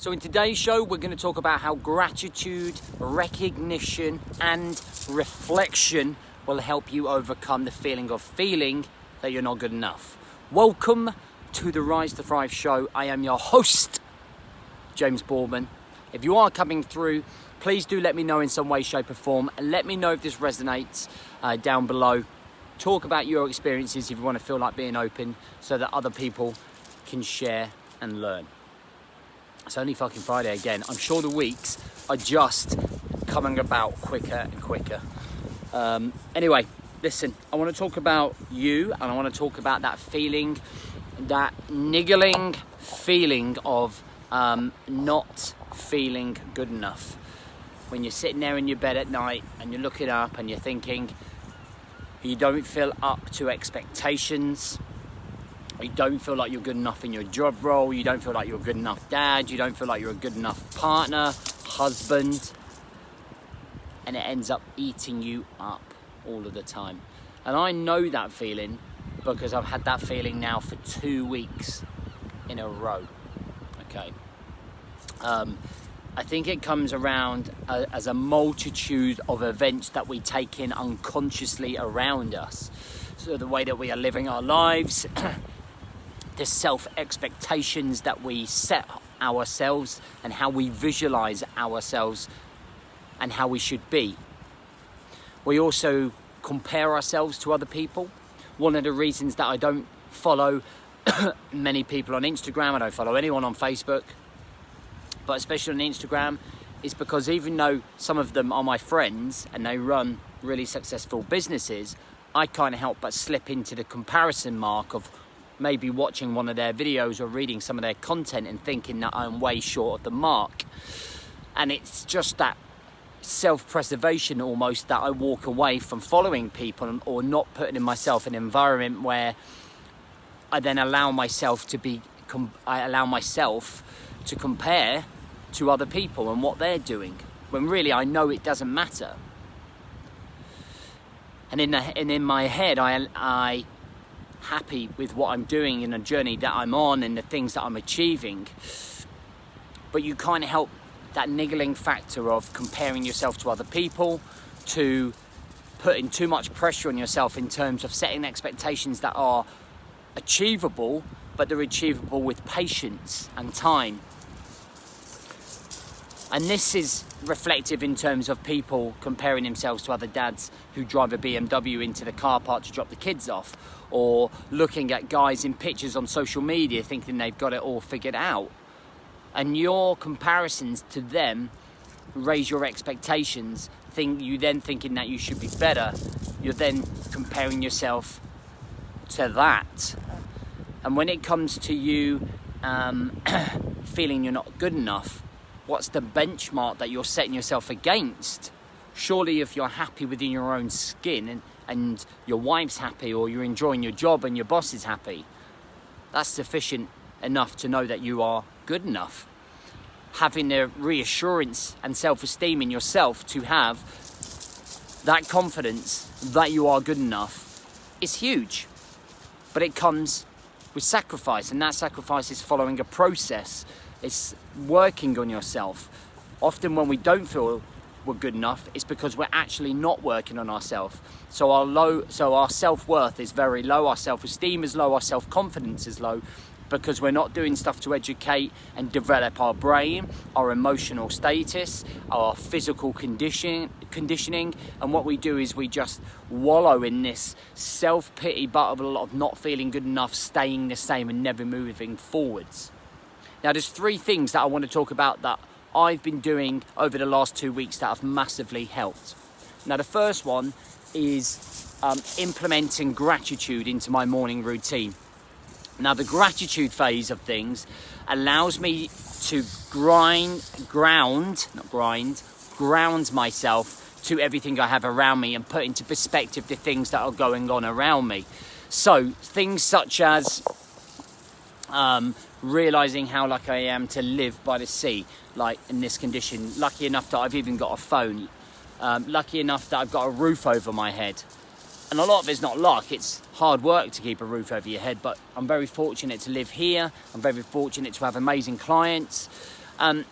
So in today's show, we're going to talk about how gratitude, recognition, and reflection will help you overcome the feeling that you're not good enough. Welcome to the Rise to Thrive show. I am your host, James Boardman. If you are coming through, please do let me know in some way, shape or form. And let me know if this resonates down below. Talk about your experiences if you want to feel like being open so that other people can share and learn. It's only fucking Friday again. I'm sure the weeks are just coming about quicker and quicker. Anyway, listen, I want to talk about you, and I want to talk about that feeling, that niggling feeling of not feeling good enough. When you're sitting there in your bed at night and you're looking up and you're thinking you don't feel up to expectations, you don't feel like you're good enough in your job role, you don't feel like you're a good enough dad, you don't feel like you're a good enough partner, husband, and it ends up eating you up all of the time. And I know that feeling because I've had that feeling now for 2 weeks in a row. Okay. I think it comes around as a multitude of events that we take in unconsciously around us. So the way that we are living our lives, the self-expectations that we set ourselves and how we visualize ourselves and how we should be. We also compare ourselves to other people. One of the reasons that I don't follow many people on Instagram, I don't follow anyone on Facebook, but especially on Instagram, is because even though some of them are my friends and they run really successful businesses, I can't help but slip into the comparison mark of maybe watching one of their videos or reading some of their content and thinking that I'm way short of the mark. And it's just that self-preservation almost that I walk away from following people or not putting in myself an environment where I then allow myself to compare to other people and what they're doing, when really I know it doesn't matter. And in my head, I happy with what I'm doing in the journey that I'm on and the things that I'm achieving. But you can't help that niggling factor of comparing yourself to other people, to putting too much pressure on yourself in terms of setting expectations that are achievable, but they're achievable with patience and time. And this is reflective in terms of people comparing themselves to other dads who drive a BMW into the car park to drop the kids off, or looking at guys in pictures on social media thinking they've got it all figured out. And your comparisons to them raise your expectations. You then thinking that you should be better. You're then comparing yourself to that. And when it comes to you feeling you're not good enough, what's the benchmark that you're setting yourself against? Surely if you're happy within your own skin and your wife's happy, or you're enjoying your job and your boss is happy, that's sufficient enough to know that you are good enough. Having the reassurance and self-esteem in yourself to have that confidence that you are good enough is huge. But it comes with sacrifice, and that sacrifice is following a process. It's working on yourself. Often when we don't feel we're good enough, it's because we're actually not working on ourselves. So our self-worth is very low, our self-esteem is low, our self-confidence is low, because we're not doing stuff to educate and develop our brain, our emotional status, our physical conditioning. And what we do is we just wallow in this self-pity bubble of not feeling good enough, staying the same and never moving forwards. Now, there's 3 things that I want to talk about that I've been doing over the last 2 weeks that have massively helped. Now, the first one is implementing gratitude into my morning routine. Now, the gratitude phase of things allows me to ground myself to everything I have around me and put into perspective the things that are going on around me. So things such as realizing how lucky I am to live by the sea, like in this condition, lucky enough that I've even got a phone, lucky enough that I've got a roof over my head. And a lot of it's not luck, it's hard work to keep a roof over your head, but I'm very fortunate to live here. I'm very fortunate to have amazing clients. I'm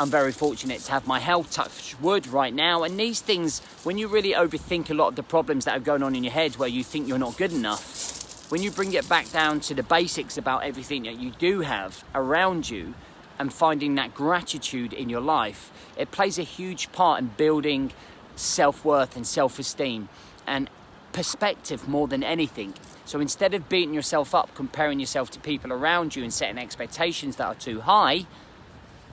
very fortunate to have my health, touch wood, right now. And these things, when you really overthink a lot of the problems that are going on in your head where you think you're not good enough, when you bring it back down to the basics about everything that you do have around you and finding that gratitude in your life, it plays a huge part in building self-worth and self-esteem and perspective more than anything. So instead of beating yourself up, comparing yourself to people around you and setting expectations that are too high,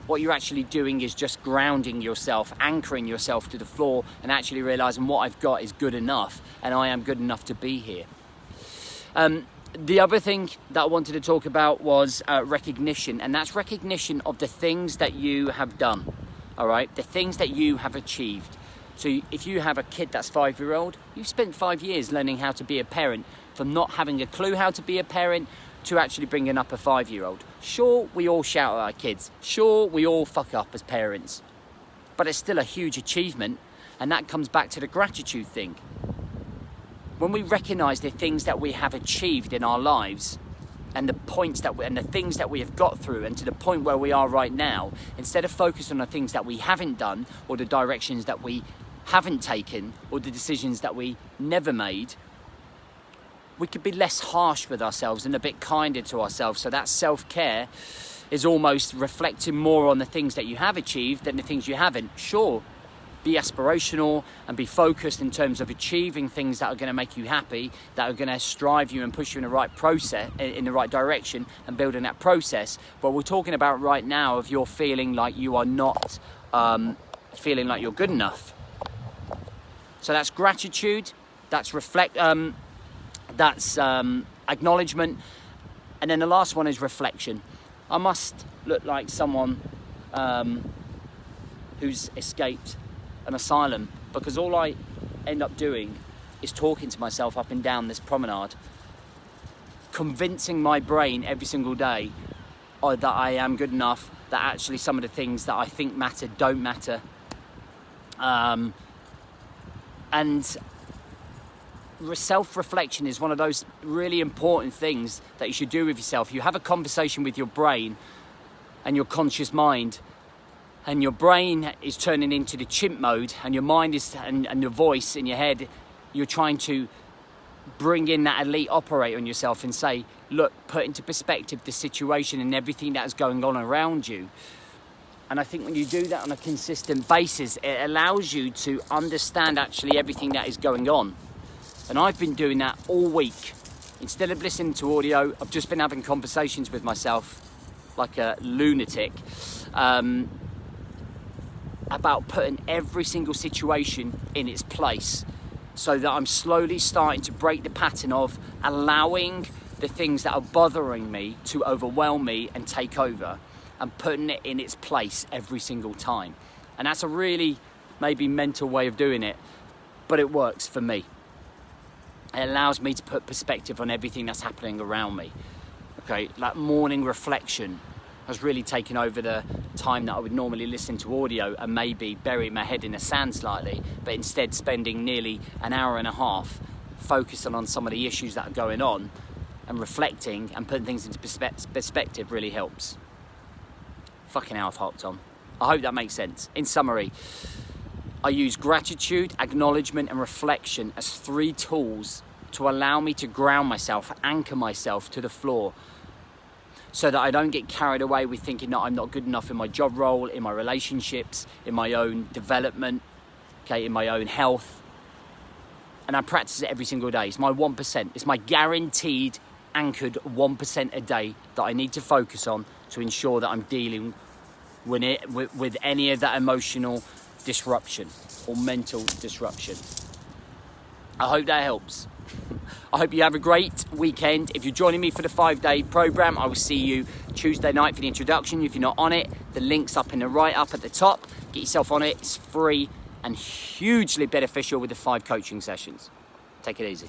what you're actually doing is just grounding yourself, anchoring yourself to the floor and actually realizing what I've got is good enough and I am good enough to be here. The other thing that I wanted to talk about was recognition, and that's recognition of the things that you have done, all right? The things that you have achieved. So if you have a kid that's 5-year-old, you've spent 5 years learning how to be a parent, from not having a clue how to be a parent to actually bringing up a 5-year-old. Sure, we all shout at our kids. Sure, we all fuck up as parents. But it's still a huge achievement, and that comes back to the gratitude thing. When we recognize the things that we have achieved in our lives and the points that and the things that we have got through and to the point where we are right now, instead of focusing on the things that we haven't done or the directions that we haven't taken or the decisions that we never made, we could be less harsh with ourselves and a bit kinder to ourselves. So that self-care is almost reflecting more on the things that you have achieved than the things you haven't. Sure, be aspirational and be focused in terms of achieving things that are going to make you happy, that are going to strive you and push you in the right process, in the right direction, and building that process. But we're talking about right now if you're feeling like you are not feeling like you're good enough. So that's gratitude, that's acknowledgement, and then the last one is reflection. I must look like someone who's escaped an asylum, because all I end up doing is talking to myself up and down this promenade, convincing my brain every single day that I am good enough, that actually some of the things that I think matter don't matter. And self-reflection is one of those really important things that you should do with yourself. You have a conversation with your brain and your conscious mind, and your brain is turning into the chimp mode, and your mind is, and your voice in your head, you're trying to bring in that elite operator in yourself and say, look, put into perspective the situation and everything that is going on around you. And I think when you do that on a consistent basis, it allows you to understand actually everything that is going on. And I've been doing that all week. Instead of listening to audio, I've just been having conversations with myself like a lunatic about putting every single situation in its place, so that I'm slowly starting to break the pattern of allowing the things that are bothering me to overwhelm me and take over, and putting it in its place every single time. And that's a really maybe mental way of doing it, but it works for me. It allows me to put perspective on everything that's happening around me. Okay, like morning reflection has really taken over the time that I would normally listen to audio and maybe bury my head in the sand slightly, but instead spending nearly an hour and a half focusing on some of the issues that are going on and reflecting and putting things into perspective really helps. Fucking hell, I've hopped on. I hope that makes sense. In summary, I use gratitude, acknowledgement, and reflection as 3 tools to allow me to ground myself, anchor myself to the floor, so that I don't get carried away with thinking that I'm not good enough in my job role, in my relationships, in my own development, okay, in my own health. And I practice it every single day. It's my 1%. It's my guaranteed, anchored 1% a day that I need to focus on to ensure that I'm dealing with any of that emotional disruption or mental disruption. I hope that helps. I hope you have a great weekend. If you're joining me for the 5-day program, I will see you Tuesday night for the introduction. If you're not on it, the link's up in the right up at the top. Get yourself on it. It's free and hugely beneficial with the 5 coaching sessions. Take it easy.